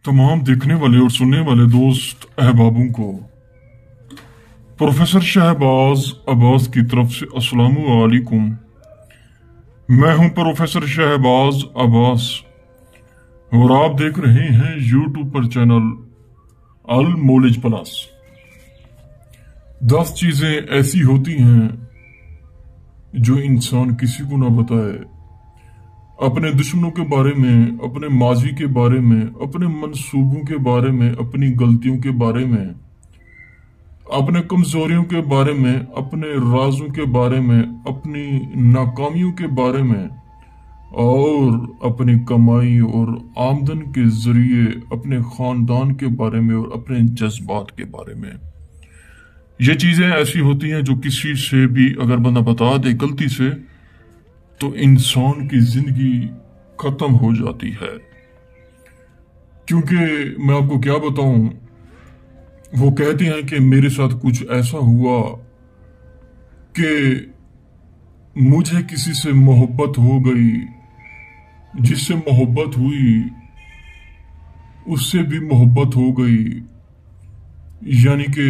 तमाम देखने वाले और सुनने वाले दोस्त अहबाबों को प्रोफेसर शहबाज अब्बास की तरफ से अस्सलामु अलैकुम। मैं हूं प्रोफेसर शहबाज अब्बास और आप देख रहे हैं यूट्यूब पर चैनल अल नॉलेज प्लस। 10 चीजें ऐसी होती हैं जो इंसान किसी को ना बताए, अपने दुश्मनों के बारे में, अपने माजी के बारे में, अपने मंसूबों के बारे में, अपनी गलतियों के बारे में, अपने कमजोरियों के बारे में, अपने राजों के बारे में, अपनी नाकामियों के बारे में और अपनी कमाई और आमदन के जरिए अपने खानदान के बारे में और अपने जज्बात के बारे में। ये चीजें ऐसी होती हैं जो किसी से भी अगर बंदा बता दे गलती से तो इंसान की जिंदगी खत्म हो जाती है। क्योंकि मैं आपको क्या बताऊं, वो कहते हैं कि मेरे साथ कुछ ऐसा हुआ कि मुझे किसी से मोहब्बत हो गई, जिससे मोहब्बत हुई उससे भी मोहब्बत हो गई, यानी कि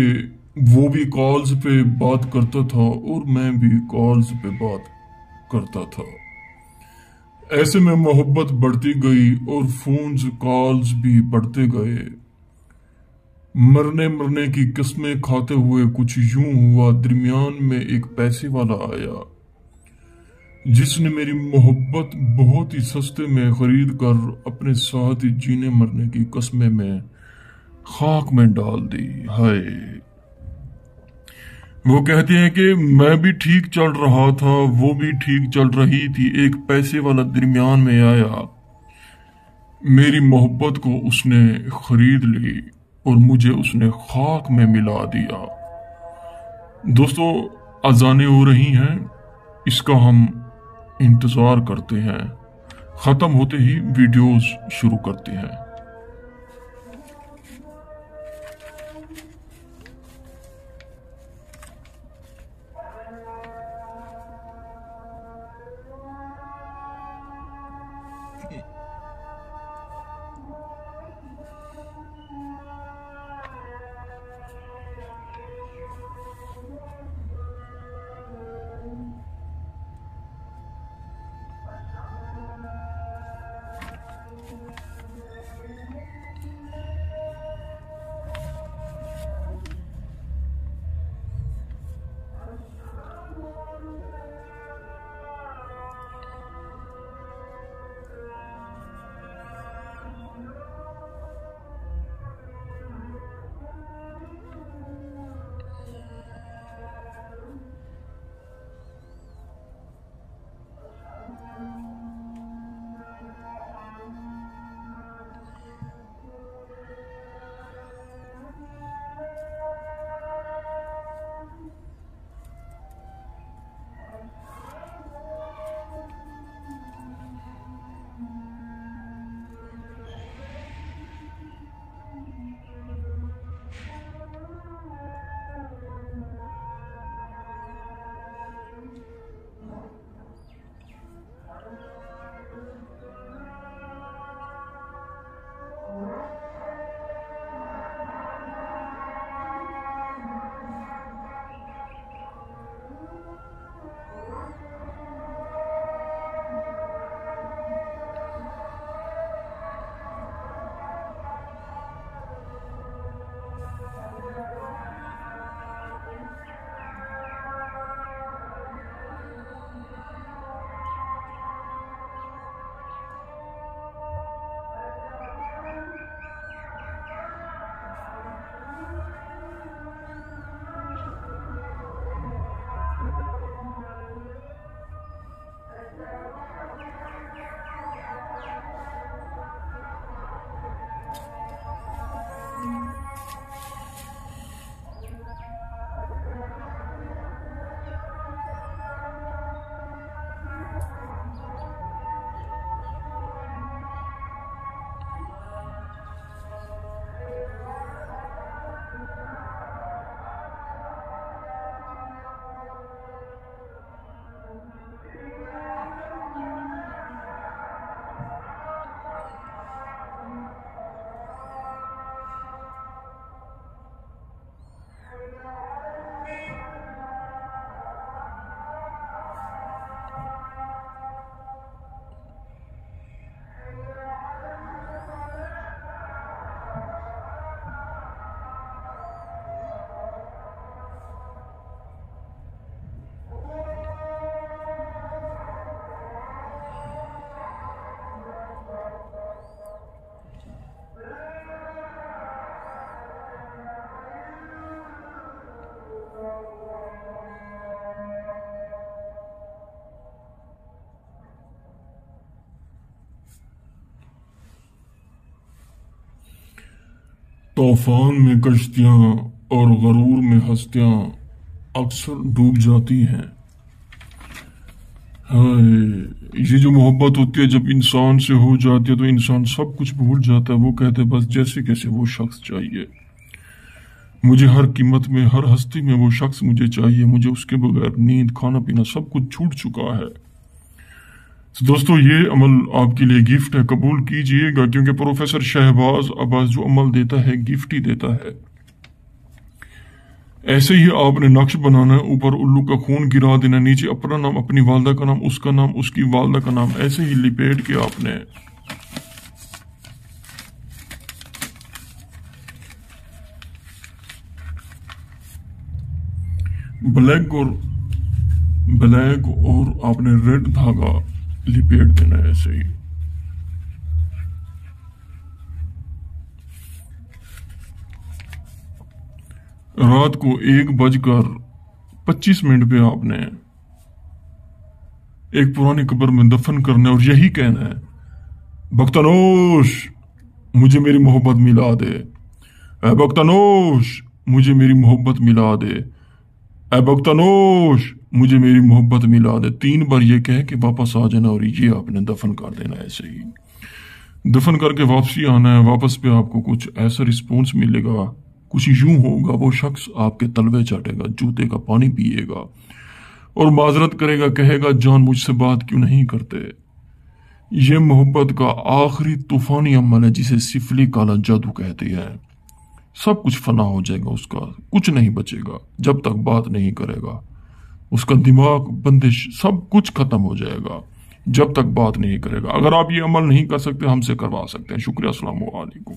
वो भी कॉल्स पे बात करता था और मैं भी कॉल्स पे बात करता था। ऐसे में मोहब्बत बढ़ती गई और फोन्स कॉल्स भी बढ़ते गए। मरने मरने की कस्में खाते हुए कुछ यूं हुआ, दरमियान में एक पैसे वाला आया जिसने मेरी मोहब्बत बहुत ही सस्ते में खरीद कर अपने साथ ही जीने मरने की कस्में में खाक में डाल दी। हाय। वो कहते हैं कि मैं भी ठीक चल रहा था, वो भी ठीक चल रही थी, एक पैसे वाला दरमियान में आया, मेरी मोहब्बत को उसने खरीद ली और मुझे उसने खाक में मिला दिया। दोस्तों, अजानें हो रही हैं, इसका हम इंतजार करते हैं। खत्म होते ही वीडियोस शुरू करते हैं। तूफान में कश्तियां और गरूर में हस्तियां अक्सर डूब जाती हैं। हाय, ये जो मोहब्बत होती है जब इंसान से हो जाती है तो इंसान सब कुछ भूल जाता है। वो कहते हैं बस जैसे कैसे वो शख्स चाहिए मुझे, हर कीमत में, हर हस्ती में वो शख्स मुझे चाहिए। मुझे उसके बगैर नींद, खाना पीना सब कुछ छूट चुका है। तो दोस्तों, ये अमल आपके लिए गिफ्ट है, कबूल कीजिएगा, क्योंकि प्रोफेसर शहबाज अब्बास जो अमल देता है गिफ्ट ही देता है। ऐसे ही आपने नक्श बनाना है, ऊपर उल्लू का खून गिरा देना, नीचे अपना नाम, अपनी वालदा का नाम, उसका नाम, उसकी वालदा का नाम, ऐसे ही लिपेट के आपने ब्लैक और आपने रेड धागा लिपेट देना है ऐसे ही। रात को 1:25 पे आपने एक पुरानी कब्र में दफन करना है और यही कहना है, बख्तनोश मुझे मेरी मोहब्बत मिला दे, ऐ बख्तनोश मुझे मेरी मोहब्बत मिला दे, ऐ बख्तनोश मुझे मेरी मोहब्बत मिला दे। 3 बार ये कह के वापस आ जाना और ये आपने दफन कर देना है। ऐसे ही दफन करके वापसी आना है। वापस पे आपको कुछ ऐसा रिस्पॉन्स मिलेगा, कुछ यूं होगा, वो शख्स आपके तलवे चाटेगा, जूते का पानी पिएगा और माजरत करेगा, कहेगा जान मुझसे बात क्यों नहीं करते। ये मोहब्बत का आखिरी तूफानी अमल है जिसे सिफली काला जादू कहते हैं। सब कुछ फना हो जाएगा, उसका कुछ नहीं बचेगा जब तक बात नहीं करेगा। उसका दिमाग, बंदिश, सब कुछ खत्म हो जाएगा जब तक बात नहीं करेगा। अगर आप ये अमल नहीं कर सकते, हमसे करवा सकते हैं। शुक्रिया, अस्सलाम वालेकुम।